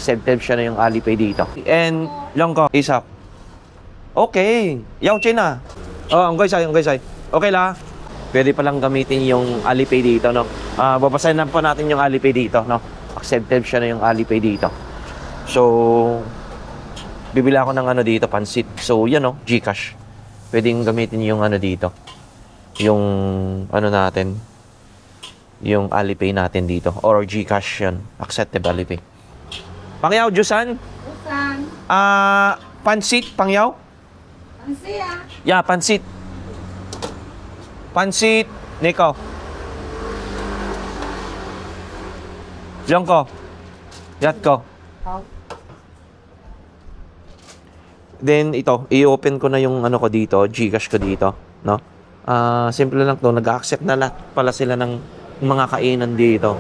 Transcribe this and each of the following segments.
accepted siya na yung Alipay dito. And, lang ko, ASAP. Okay. Yaw, China. Oh, ang guysay. Okay la. Pwede palang gamitin yung Alipay dito, no? Babasahin na po natin yung Alipay dito, no? Accepted siya na yung Alipay dito. So, bibili ako ng ano dito, pansit. So, yan, no? GCash. Pwedeng gamitin yung ano dito. Yung, ano natin, yung Alipay natin dito. Or GCash yan. Accepted Alipay. Pangyaw, Jusan? Bukan. Pansit, pangyaw? Pansit ya. Yeah, pansit. Pansit, Nico. Diyan ko. Yat ko. Then ito, i-open ko na yung ano ko dito, GCash ko dito, no? Simple lang 'to, nag-accept na lahat pala sila ng mga kainan dito.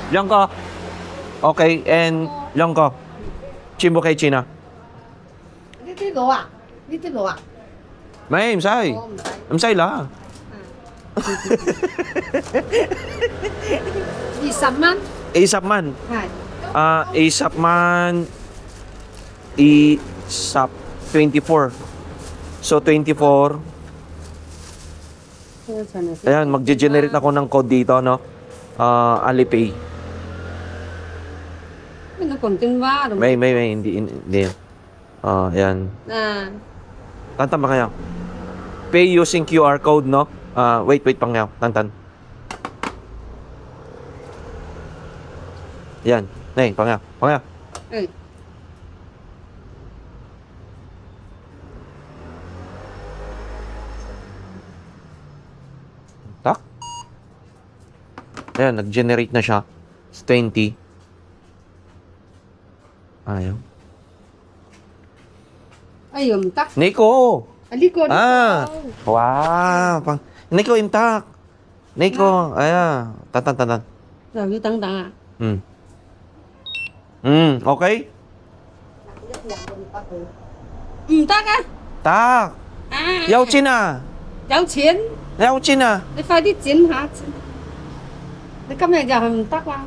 Diyan ko. Okay, and diyan ko. Chimbo kay China. Dito doa. Dito doa. May, msay. Msay la. Isaman. ASAP man. Hai. ASAP man. ASAP 24. So 24. Ayan, magge-generate ako ng code dito, no? Alipay. Ano kontin ba? May, hindi. Ayan. Tantan ba kaya? Pay using QR code, no? Wait, pangyaw. Tantan. Yan. Nay, pangyaw. Eh. Tak? Ayan, nag-generate na siya. It's 20. Ayaw. Ayun, tak. Nico! Aliko. Wow! Nico, intact. Nico, ayan. Tantan. Sabi tang-tang. Okay? Tak ah. Tak. Yaw China. Giao chiến. Yaw China. Để phải đi chiến hả? Để cái này giờ mình tắt vào.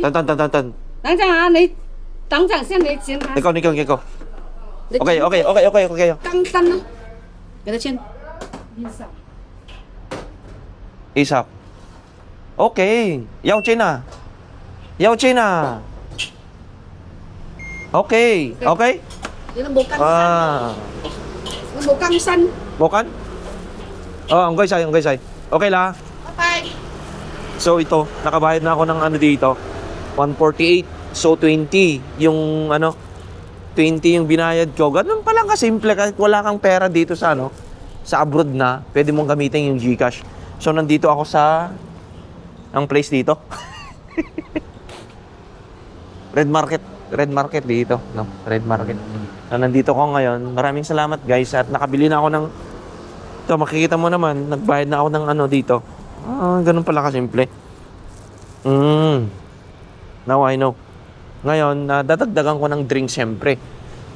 Tantan.等陣啊，你等陣先，你錢下。Nico. Okay. 更新咯，幾多錢ASAP. Okay. Yaw China. Okay. Vậy là một cân xanh. Một cân xanh. Bukan? Ang guysay. Okay la. Bye. So ito, nakabayad na ako ng ano dito. 148. So 20 yung ano 20 yung binayad ko. Ganun pa lang kasimple kahit wala kang pera dito sa ano sa abroad na, pwede mong gamitin yung GCash. So nandito ako sa ang place dito. Red Market dito, no? Red Market. Nandito ko ngayon. Maraming salamat guys at nakabili na ako ng ito, makikita mo naman, nagbayad na ako ng ano dito. Ganun pala kasimple. Now I know. Ngayon, dadagdagan ko ng drink siyempre.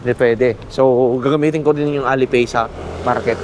Hindi pwede. So, gagamitin ko din yung Alipay sa market.